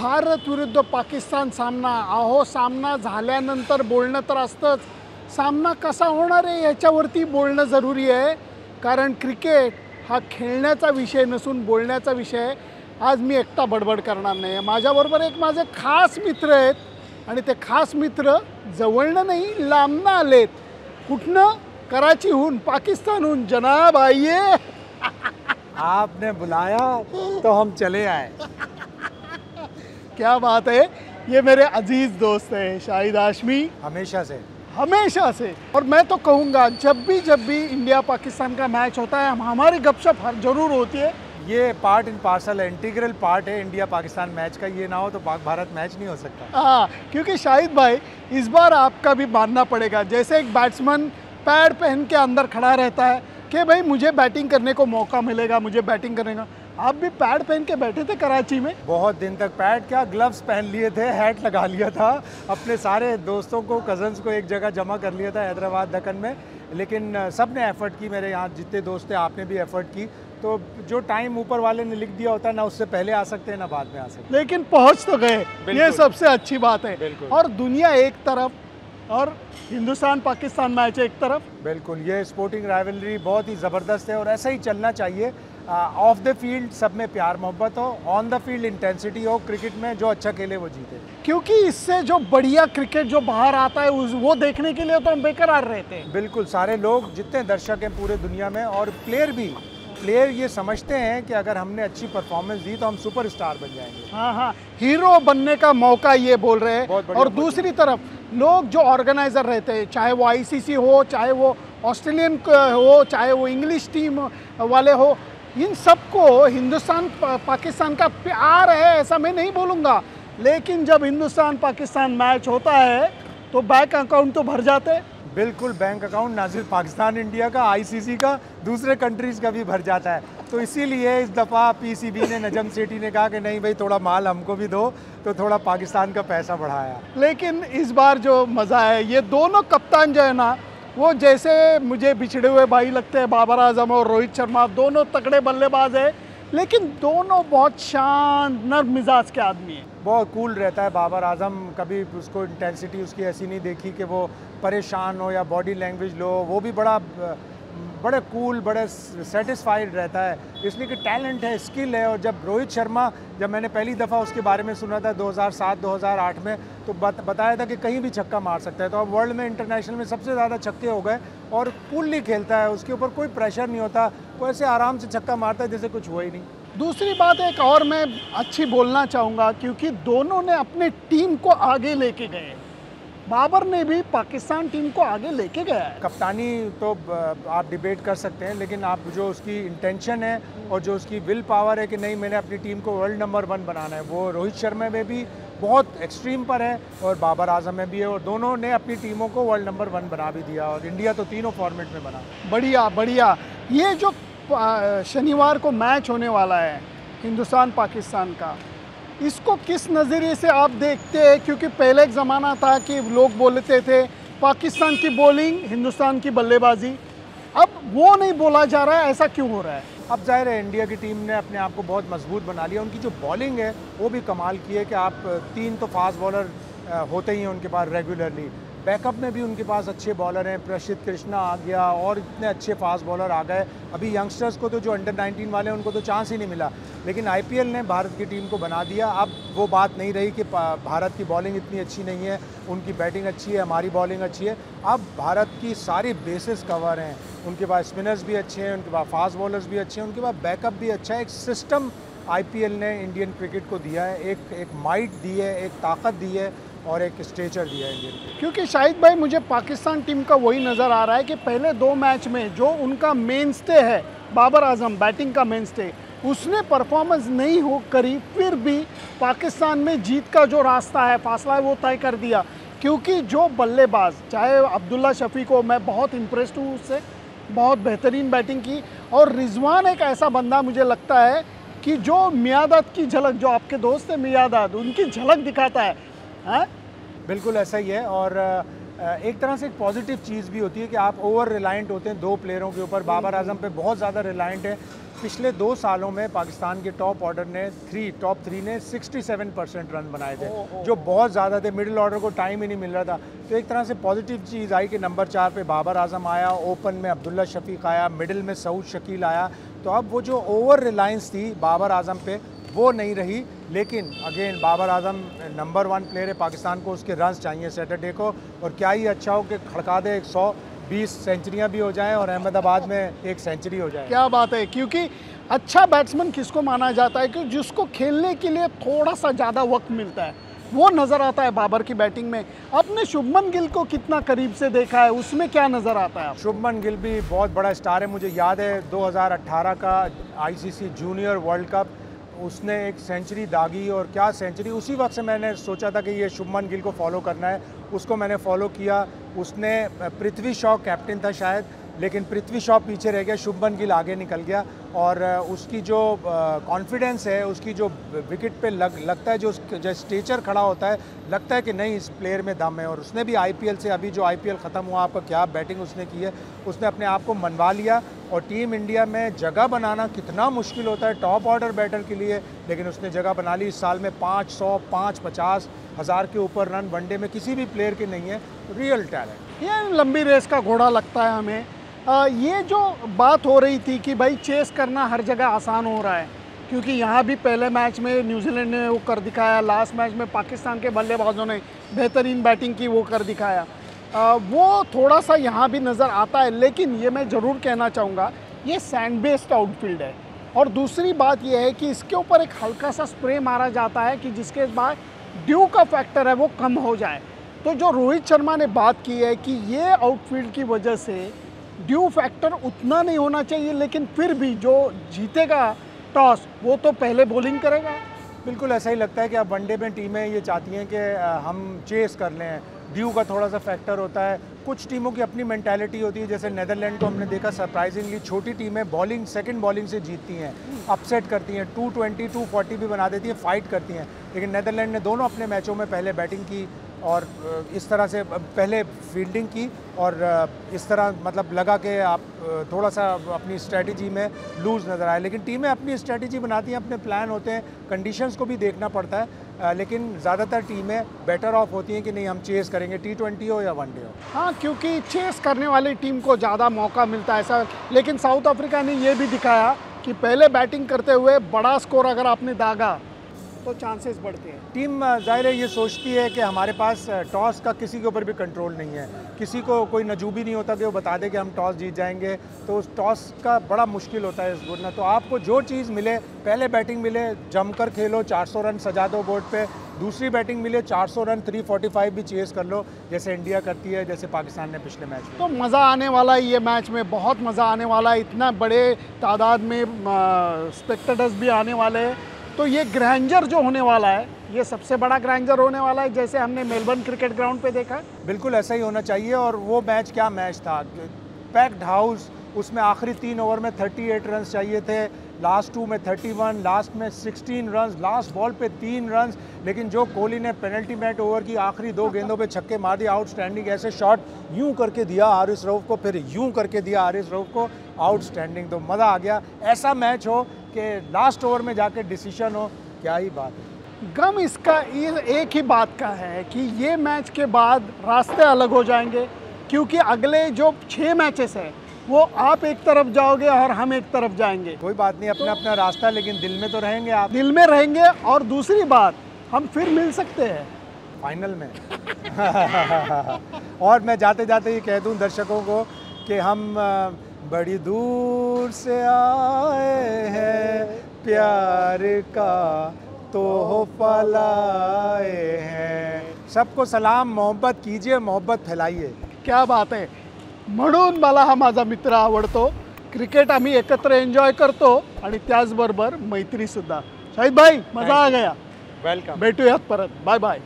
भारत विरुद्ध पाकिस्तान सामना, अहो सामना झाल्यानंतर बोलणं तर असतंच, सामना कसा होणार आहे याच्यावरती बोलणं जरुरी आहे. कारण क्रिकेट हा खेळण्याचा विषय नसून बोलण्याचा विषय आहे. आज मी एकटा बडबड करणार नाही आहे, माझ्याबरोबर एक माझे खास मित्र आहेत आणि ते खास मित्र जवळनं नाही लांबनं आलेत. कुठनं? कराचीहून, पाकिस्तानहून. जनाब आइए. आपने बुलाया तो हम चले आए. क्या बात है. ये मेरे अजीज़ दोस्त हैं शाहिद हाशमी, हमेशा से. और मैं तो कहूँगा जब भी इंडिया पाकिस्तान का मैच होता है हमारी गपशप हर जरूर होती है. ये पार्ट इन पार्सल है, इंटीग्रल पार्ट है इंडिया पाकिस्तान मैच का. ये ना हो तो पाक भारत मैच नहीं हो सकता. हाँ, क्योंकि शाहिद भाई इस बार आपका भी मानना पड़ेगा. जैसे एक बैट्समैन पैड पहन के अंदर खड़ा रहता है कि भाई मुझे बैटिंग करने को मौका मिलेगा, मुझे बैटिंग करने का, आप भी पैड पहन के बैठे थे कराची में. बहुत दिन तक पैड क्या, ग्लव्स पहन लिए थे, हैट लगा लिया था, अपने सारे दोस्तों को, कज़न्स को एक जगह जमा कर लिया था हैदराबाद दक्कन में. लेकिन सब ने एफ़र्ट की, मेरे यहाँ जितने दोस्त थे आपने भी एफ़र्ट की. तो जो टाइम ऊपर वाले ने लिख दिया होता है ना, उससे पहले आ सकते हैं ना बाद में आ सकते हैं, लेकिन पहुँच तो गए. ये सबसे अच्छी बात है. और दुनिया एक तरफ और हिंदुस्तान पाकिस्तान मैच एक तरफ. बिल्कुल, ये स्पोर्टिंग राइवलरी बहुत ही ज़बरदस्त है और ऐसा ही चलना चाहिए. ऑफ द फील्ड सब में प्यार मोहब्बत हो, ऑन द फील्ड इंटेंसिटी हो. क्रिकेट में जो अच्छा खेले वो जीते, क्योंकि इससे जो बढ़िया क्रिकेट जो बाहर आता है वो देखने के लिए तो हम बेकरार रहते हैं. बिल्कुल, सारे लोग जितने दर्शक हैं पूरे दुनिया में, और प्लेयर ये समझते हैं कि अगर हमने अच्छी परफॉर्मेंस दी तो हम सुपरस्टार बन जाएंगे. हाँ, हीरो बनने का मौका ये बोल रहे हैं. और दूसरी तरफ लोग जो ऑर्गेनाइजर रहते हैं, चाहे वो आईसीसी हो, चाहे वो ऑस्ट्रेलियन हो, चाहे वो इंग्लिश टीम वाले हो, इन सबको हिंदुस्तान पाकिस्तान का प्यार है ऐसा मैं नहीं बोलूँगा. लेकिन जब हिंदुस्तान पाकिस्तान मैच होता है तो बैंक अकाउंट तो भर जाते हैं. बिल्कुल, बैंक अकाउंट ना सिर्फ पाकिस्तान इंडिया का, आईसीसी का, दूसरे कंट्रीज़ का भी भर जाता है. तो इसीलिए इस दफ़ा पीसीबी ने, नजम सेठी ने कहा कि नहीं भाई थोड़ा माल हमको भी दो, तो थोड़ा पाकिस्तान का पैसा बढ़ाया. लेकिन इस बार जो मज़ा है, ये दोनों कप्तान जो है ना, वो जैसे मुझे बिछड़े हुए भाई लगते हैं. बाबर आजम और रोहित शर्मा दोनों तगड़े बल्लेबाज हैं, लेकिन दोनों बहुत शांत नर्म मिजाज के आदमी हैं. बहुत कूल रहता है बाबर आजम. कभी उसको इंटेंसिटी उसकी ऐसी नहीं देखी कि वो परेशान हो या बॉडी लैंग्वेज लो. वो भी बड़े कूल, बड़े सेटिस्फाइड रहता है, इसलिए कि टैलेंट है, स्किल है. और जब रोहित शर्मा, जब मैंने पहली दफ़ा उसके बारे में सुना था 2007-2008 में, तो बताया था कि कहीं भी छक्का मार सकता है. तो अब वर्ल्ड में, इंटरनेशनल में सबसे ज़्यादा छक्के हो गए और कूलली खेलता है. उसके ऊपर कोई प्रेशर नहीं होता, वो ऐसे आराम से छक्का मारता है जैसे कुछ हुआ ही नहीं. दूसरी बात एक और मैं अच्छी बोलना चाहूँगा, क्योंकि दोनों ने अपने टीम को आगे लेके गए. बाबर ने भी पाकिस्तान टीम को आगे लेके गया है. कप्तानी तो आप डिबेट कर सकते हैं, लेकिन आप जो उसकी इंटेंशन है और जो उसकी विल पावर है कि नहीं मैंने अपनी टीम को वर्ल्ड नंबर 1 बनाना है, वो रोहित शर्मा में भी बहुत एक्सट्रीम पर है और बाबर आजम में भी है. और दोनों ने अपनी टीमों को वर्ल्ड नंबर 1 बना भी दिया, और इंडिया तो तीनों फॉर्मेट में बना. बढ़िया. ये जो शनिवार को मैच होने वाला है हिंदुस्तान पाकिस्तान का, इसको किस नज़रिए से आप देखते हैं? क्योंकि पहले एक ज़माना था कि लोग बोलते थे पाकिस्तान की बॉलिंग, हिंदुस्तान की बल्लेबाजी. अब वो नहीं बोला जा रहा है, ऐसा क्यों हो रहा है? अब जाहिर है इंडिया की टीम ने अपने आप को बहुत मजबूत बना लिया. उनकी जो बॉलिंग है वो भी कमाल की है कि आप 3 तो फास्ट बॉलर होते ही हैं उनके पास रेगुलरली. बैकअप में भी उनके पास अच्छे बॉलर हैं. प्रसिद्ध कृष्णा आ गया और इतने अच्छे फास्ट बॉलर आ गए. अभी यंगस्टर्स को तो जो अंडर 19 वाले हैं उनको तो चांस ही नहीं मिला. लेकिन आईपीएल ने भारत की टीम को बना दिया. अब वो बात नहीं रही कि भारत की बॉलिंग इतनी अच्छी नहीं है, उनकी बैटिंग अच्छी है, हमारी बॉलिंग अच्छी है. अब भारत की सारी बेसिस कवर हैं. उनके पास स्पिनर्स भी अच्छे हैं, उनके पास फास्ट बॉलर्स भी अच्छे हैं, उनके पास बैकअप भी अच्छा है. एक सिस्टम आईपीएल ने इंडियन क्रिकेट को दिया है, एक माइट दी है, एक ताकत दी है और एक स्टेचर दिया है इंडियन. क्योंकि शाहिद भाई मुझे पाकिस्तान टीम का वही नज़र आ रहा है कि पहले 2 मैच में जो उनका मेन स्टे है, बाबर आजम बैटिंग का मेन स्टे, उसने परफॉर्मेंस नहीं करी. फिर भी पाकिस्तान में जीत का जो रास्ता है, फासला है, वो तय कर दिया. क्योंकि जो बल्लेबाज, चाहे अब्दुल्ला शफी को मैं बहुत इम्प्रेस्ड हूँ, उससे बहुत बेहतरीन बैटिंग की. और रिजवान एक ऐसा बंदा मुझे लगता है कि जो मियादाद की झलक, जो आपके दोस्त है मियादाद, उनकी झलक दिखाता है. हाँ, बिल्कुल ऐसा ही है. और एक तरह से एक पॉजिटिव चीज़ भी होती है कि आप ओवर रिलायंट होते हैं 2 प्लेयरों के ऊपर. बाबर आजम पे बहुत ज़्यादा रिलायंट है. पिछले 2 सालों में पाकिस्तान के टॉप ऑर्डर ने टॉप थ्री ने 67% रन बनाए थे, जो बहुत ज़्यादा थे। मिडिल ऑर्डर को टाइम ही नहीं मिल रहा था। तो एक तरह से पॉजिटिव चीज़ आई कि नंबर 4 पे बाबर आजम आया, ओपन में अब्दुल्ला शफीक आया, मिडिल में सऊद शकील आया। तो अब वो जो ओवर रिलायंस थी बाबर आजम पे वो नहीं रही। लेकिन again Babar Azam number 1 player है, पाकिस्तान को उसके रन्स चाहिए सैटरडे को। और क्या ही अच्छा हो कि खड़का दे 120 सेंचुरियाँ भी हो जाएं और अहमदाबाद में 1 सेंचुरी हो जाए। क्या बात है, क्योंकि अच्छा बैट्समैन किसको माना जाता है कि जिसको खेलने के लिए थोड़ा सा ज़्यादा वक्त मिलता है, वो नज़र आता है बाबर की बैटिंग में। आपने शुभमन गिल को कितना करीब से देखा है, उसमें क्या नज़र आता है? शुभमन गिल भी बहुत बड़ा स्टार है। मुझे याद है 2018 का ICC जूनियर वर्ल्ड कप, उसने 1 सेंचुरी दागी और क्या सेंचुरी। उसी वक्त से मैंने सोचा था कि ये शुभमन गिल को फॉलो करना है, उसको मैंने फॉलो किया। उसने पृथ्वी शॉ कैप्टन था शायद, लेकिन पृथ्वी शॉ पीछे रह गया, शुभमन गिल आगे निकल गया। और उसकी जो कॉन्फिडेंस है, उसकी जो विकेट पे लगता है, जो स्टेचर खड़ा होता है, लगता है कि नहीं इस प्लेयर में दम है। और उसने भी IPL से, अभी जो IPL ख़त्म हुआ, आपका क्या बैटिंग उसने की है, उसने अपने आप को मनवा लिया। और टीम इंडिया में जगह बनाना कितना मुश्किल होता है टॉप ऑर्डर बैटर के लिए, लेकिन उसने जगह बना ली। इस साल में 500, 550 हज़ार के ऊपर रन वनडे में किसी भी प्लेयर के नहीं है। Real talent. ये लंबी रेस का घोड़ा लगता है हमें। ये जो बात हो रही थी कि भाई चेस करना हर जगह आसान हो रहा है, क्योंकि यहाँ भी पहले मैच में न्यूजीलैंड ने वो कर दिखाया, लास्ट मैच में पाकिस्तान के बल्लेबाजों ने बेहतरीन बैटिंग की, वो कर दिखाया। वो थोड़ा सा यहाँ भी नज़र आता है। लेकिन ये मैं ज़रूर कहना चाहूँगा, ये सैंड बेस्ड आउटफील्ड है। और दूसरी बात ये है कि इसके ऊपर एक हल्का सा स्प्रे मारा जाता है कि जिसके बाद ड्यू का फैक्टर है वो कम हो जाए। तो जो रोहित शर्मा ने बात की है कि ये आउटफील्ड की वजह से ड्यू फैक्टर उतना नहीं होना चाहिए, लेकिन फिर भी जो जीतेगा टॉस वो तो पहले बॉलिंग करेगा। बिल्कुल ऐसा ही लगता है कि अब वनडे में टीमें ये चाहती हैं कि हम चेस कर लें। ड्यू का थोड़ा सा फैक्टर होता है। कुछ टीमों की अपनी मेंटालिटी होती है, जैसे नेदरलैंड को हमने देखा, सरप्राइजिंगली छोटी टीमें बॉलिंग सेकंड बॉलिंग से जीतती हैं, अपसेट करती हैं, 220 240 भी बना देती हैं, फाइट करती हैं। लेकिन नेदरलैंड ने दोनों अपने मैचों में पहले बैटिंग की और इस तरह से पहले फील्डिंग की और इस तरह मतलब लगा कि आप थोड़ा सा अपनी स्ट्रेटजी में लूज़ नज़र आए। लेकिन टीमें अपनी स्ट्रेटजी बनाती हैं, अपने प्लान होते हैं, कंडीशंस को भी देखना पड़ता है। लेकिन ज़्यादातर टीमें बेटर ऑफ होती हैं कि नहीं हम चेस करेंगे, T20 हो या वनडे हो। हाँ, क्योंकि चेस करने वाली टीम को ज़्यादा मौका मिलता है ऐसा। लेकिन साउथ अफ्रीका ने ये भी दिखाया कि पहले बैटिंग करते हुए बड़ा स्कोर अगर आपने दागा तो चांसेस बढ़ते हैं। टीम ज़ाहिर है ये सोचती है कि हमारे पास टॉस का किसी के ऊपर भी कंट्रोल नहीं है, किसी को कोई नजूबी नहीं होता कि वो बता दे कि हम टॉस जीत जाएंगे। तो उस टॉस का बड़ा मुश्किल होता है इस बोर्ड में। तो आपको जो चीज़ मिले, पहले बैटिंग मिले जमकर खेलो, 400 रन सजा दो बोर्ड पे। दूसरी बैटिंग मिले 400 रन 345 भी चेस कर लो, जैसे इंडिया करती है, जैसे पाकिस्तान ने पिछले मैच में। तो मज़ा आने वाला है ये मैच में, बहुत मज़ा आने वाला है। इतना बड़े तादाद में स्पेक्टेटर्स भी आने वाले हैं। तो ये ग्रैंडर जो होने वाला है, ये सबसे बड़ा ग्रैंडर होने वाला है, जैसे हमने मेलबर्न क्रिकेट ग्राउंड पे देखा। बिल्कुल ऐसा ही होना चाहिए। और वो मैच क्या मैच था, पैक्ड हाउस, उसमें आखिरी 3 ओवर में 38 रन चाहिए थे, लास्ट 2 में 31, लास्ट में 16 रन, लास्ट बॉल पे 3 रन। लेकिन जो कोहली ने पेनल्टी मैच ओवर की आखिरी 2 गेंदों पे छक्के मार दिया, आउटस्टैंडिंग। ऐसे शॉट यूं करके दिया हारिस रऊफ को, फिर यूं करके दिया हारिस रऊफ को, आउटस्टैंडिंग। तो मज़ा आ गया। ऐसा मैच हो कि लास्ट ओवर में जाके डिसीजन हो, क्या ही बात है। गम इसका एक ही बात का है कि ये मैच के बाद रास्ते अलग हो जाएंगे, क्योंकि अगले जो 6 मैचेस हैं वो आप एक तरफ जाओगे और हम एक तरफ जाएंगे। कोई बात नहीं, अपना अपना रास्ता, लेकिन दिल में तो रहेंगे आप। दिल में रहेंगे। और दूसरी बात, हम फिर मिल सकते हैं फाइनल में। और मैं जाते जाते ये कह दूं दर्शकों को कि हम बड़ी दूर से आए हैं, प्यार का तोहफा लाए हैं। सबको सलाम, मोहब्बत कीजिए, मोहब्बत फैलाइए। क्या बात है। म्हणून मला हा माझा मित्र आवडतो। क्रिकेट आम्ही एकत्र एन्जॉय करतो आणि त्याचबरोबर मैत्री सुद्धा। शाहिद भाई, मजा आ गया। वेलकम। भेटूयात परत। Bye bye.